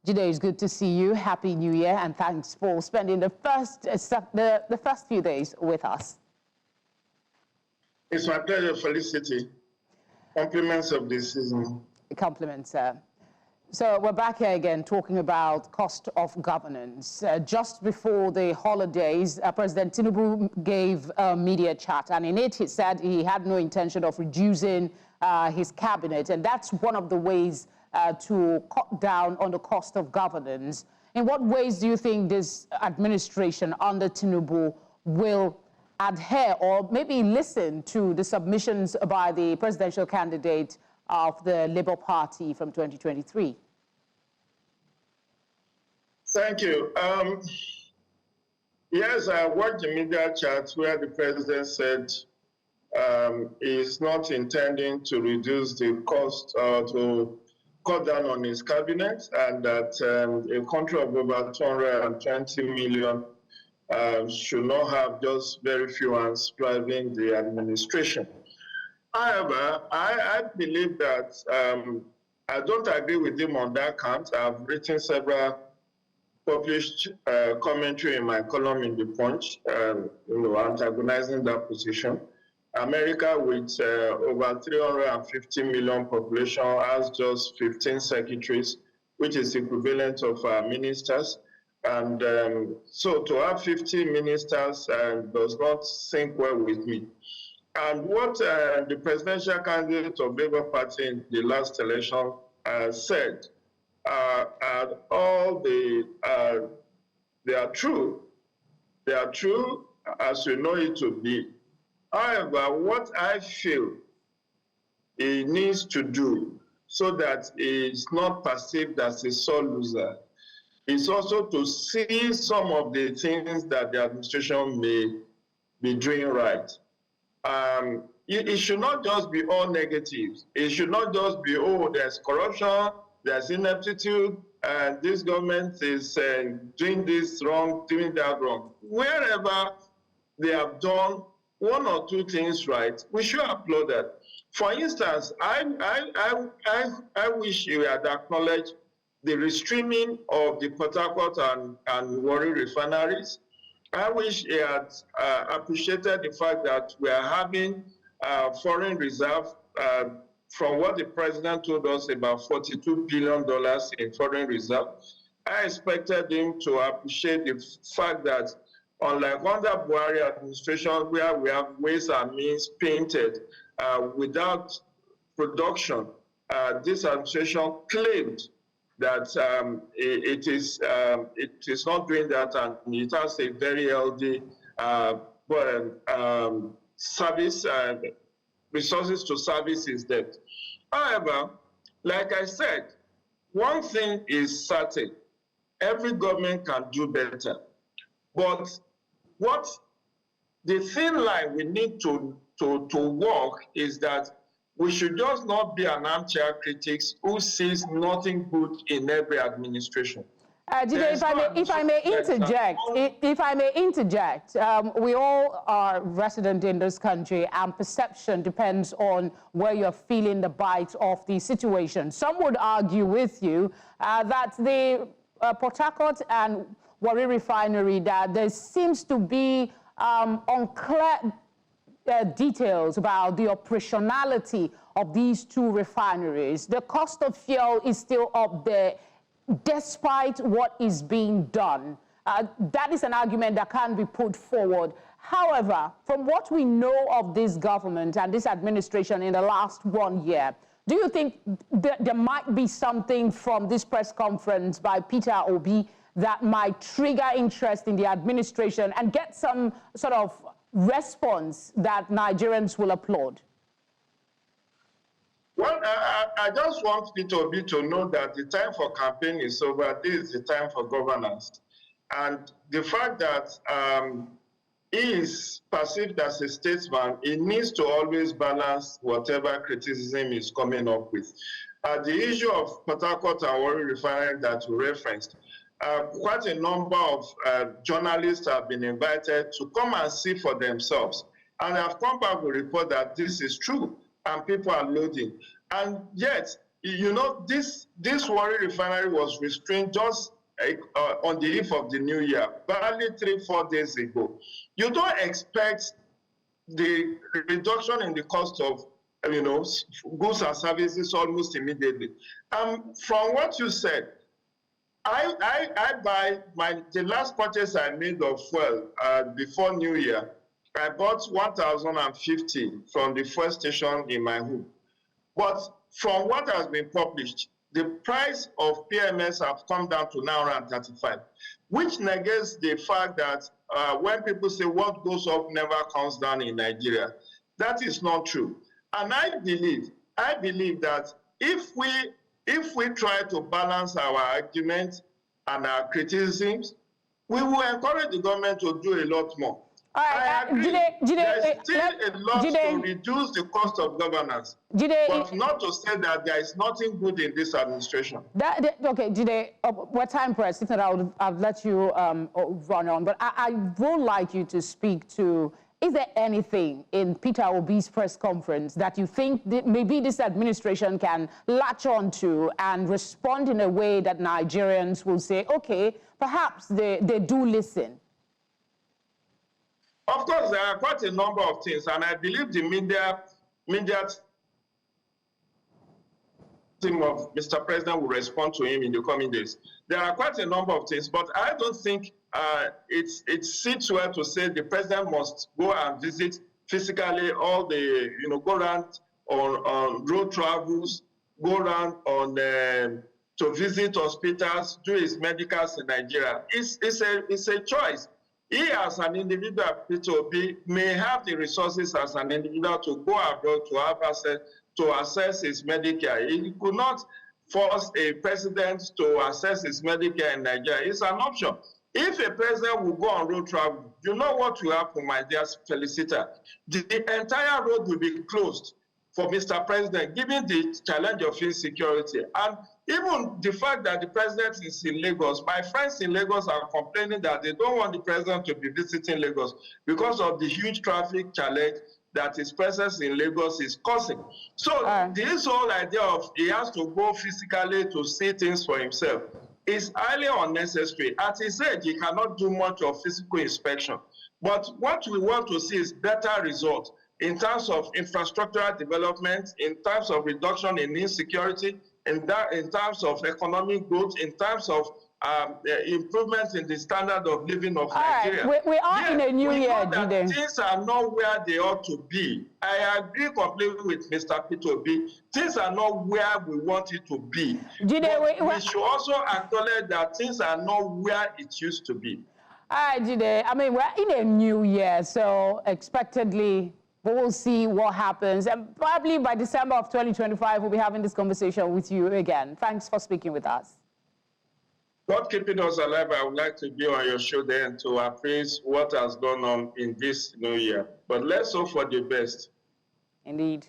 Jide, it's good to see you. Happy New Year, and thanks for spending the first few days with us. It's my pleasure, Felicity. Compliments of this season. Compliments, sir. So we're back here again talking about cost of governance. Just before the holidays, President Tinubu gave a media chat, and in it he said he had no intention of reducing his cabinet, and that's one of the ways to cut down on the cost of governance. In what ways do you think this administration under Tinubu will adhere or maybe listen to the submissions by the presidential candidate of the Labour Party from 2023? Thank you. Yes, I watched the media chat where the president said he's not intending to reduce the cost or to cut down on his cabinet, and that a country of over 220 million should not have just very few hands driving the administration. However, I believe that I don't agree with him on that count. I've written several published commentary in my column in The Punch, antagonizing that position. America, with over 350 million population, has just 15 secretaries, which is equivalent of ministers. And so to have 50 ministers does not sync well with me. And what the presidential candidate of Labour Party in the last election said, they are true. They are true as you know it to be. However, what I feel he needs to do so that he is not perceived as a sore loser is also to see some of the things that the administration may be doing right. It should not just be all negatives. It should not just be, oh, there's corruption, there's ineptitude, and this government is doing this wrong, doing that wrong. Wherever they have done one or two things right, we should applaud that. For instance, I wish you had acknowledged the restreaming of the Port Harcourt and Warri refineries. I wish he had appreciated the fact that we are having foreign reserve from what the president told us, about $42 billion in foreign reserve. I expected him to appreciate the fact that unlike under Buhari administration, where we have ways and means painted without production, this administration claimed that it is not doing that, and it has a very healthy service and resources to service its debt. However, like I said, one thing is certain: every government can do better. But what the thin line we need to walk is that we should just not be an armchair critics who sees nothing good in every administration. Jide, if I may interject, we all are resident in this country, and perception depends on where you're feeling the bite of the situation. Some would argue with you that the Port Harcourt and Warri refinery, that there seems to be unclear details about the operationality of these two refineries. The cost of fuel is still up there, despite what is being done. That is an argument that can be put forward. However, from what we know of this government and this administration in the last 1 year, do you think that there might be something from this press conference by Peter Obi that might trigger interest in the administration and get some sort of response that Nigerians will applaud? Well, I just want Peter Obi to know that the time for campaign is over. This is the time for governance. And the fact that he is perceived as a statesman, he needs to always balance whatever criticism is coming up with. The issue of Port Harcourt and Warri refinery that you referenced, quite a number of journalists have been invited to come and see for themselves. And have come back with a report that this is true, and people are loading. And yet, you know, this Warri refinery was restrained just on the eve of the new year, barely 3-4 days ago. You don't expect the reduction in the cost of, you know, goods and services almost immediately. From what you said, I buy the last purchase I made of fuel before New Year. I bought 1,050 from the fuel station in my home. But from what has been published, the price of PMS have come down to now around 35, which negates the fact that when people say what goes up never comes down in Nigeria, that is not true. And I believe that if we try to balance our arguments and our criticisms, we will encourage the government to do a lot more. All right, I agree. Jide, There's still a lot to reduce the cost of governance, but not to say that there is nothing good in this administration. Okay, Jide, we're time pressed. If not, I'll let you run on. But I would like you to speak to, is there anything in Peter Obi's press conference that you think that maybe this administration can latch on to and respond in a way that Nigerians will say, okay, perhaps they do listen? Of course, there are quite a number of things, and I believe the media team of Mr. President will respond to him in the coming days. There are quite a number of things, but I don't think it sits well to say the president must go and visit physically all the, you know, go around on road travels, go around on to visit hospitals, do his medicals in Nigeria. It's a choice. He, as an individual, Peter Obi, may have the resources as an individual to go abroad to have access to assess his Medicare. He could not force a president to assess his Medicare in Nigeria. It's an option. If a president will go on road travel, you know what will happen, my dear Felicita? The entire road will be closed for Mr. President, given the challenge of insecurity. And even the fact that the president is in Lagos, my friends in Lagos are complaining that they don't want the president to be visiting Lagos because of the huge traffic challenge that his presence in Lagos is causing. So this whole idea of he has to go physically to see things for himself is highly unnecessary. At his age, he cannot do much of physical inspection. But what we want to see is better results in terms of infrastructural development, in terms of reduction in insecurity, in terms of economic growth, in terms of improvements in the standard of living of Nigeria. We are in a new year, Jide. Things are not where they ought to be. I agree completely with Mr. Peter Obi. Things are not where we want it to be. Jide, we should also acknowledge that things are not where it used to be. All right, Jide. I mean, we're in a new year, so expectedly, we will see what happens. And probably by December of 2025, we'll be having this conversation with you again. Thanks for speaking with us. God keeping us alive, I would like to be on your show there and to appraise what has gone on in this new year. But let's hope for the best. Indeed.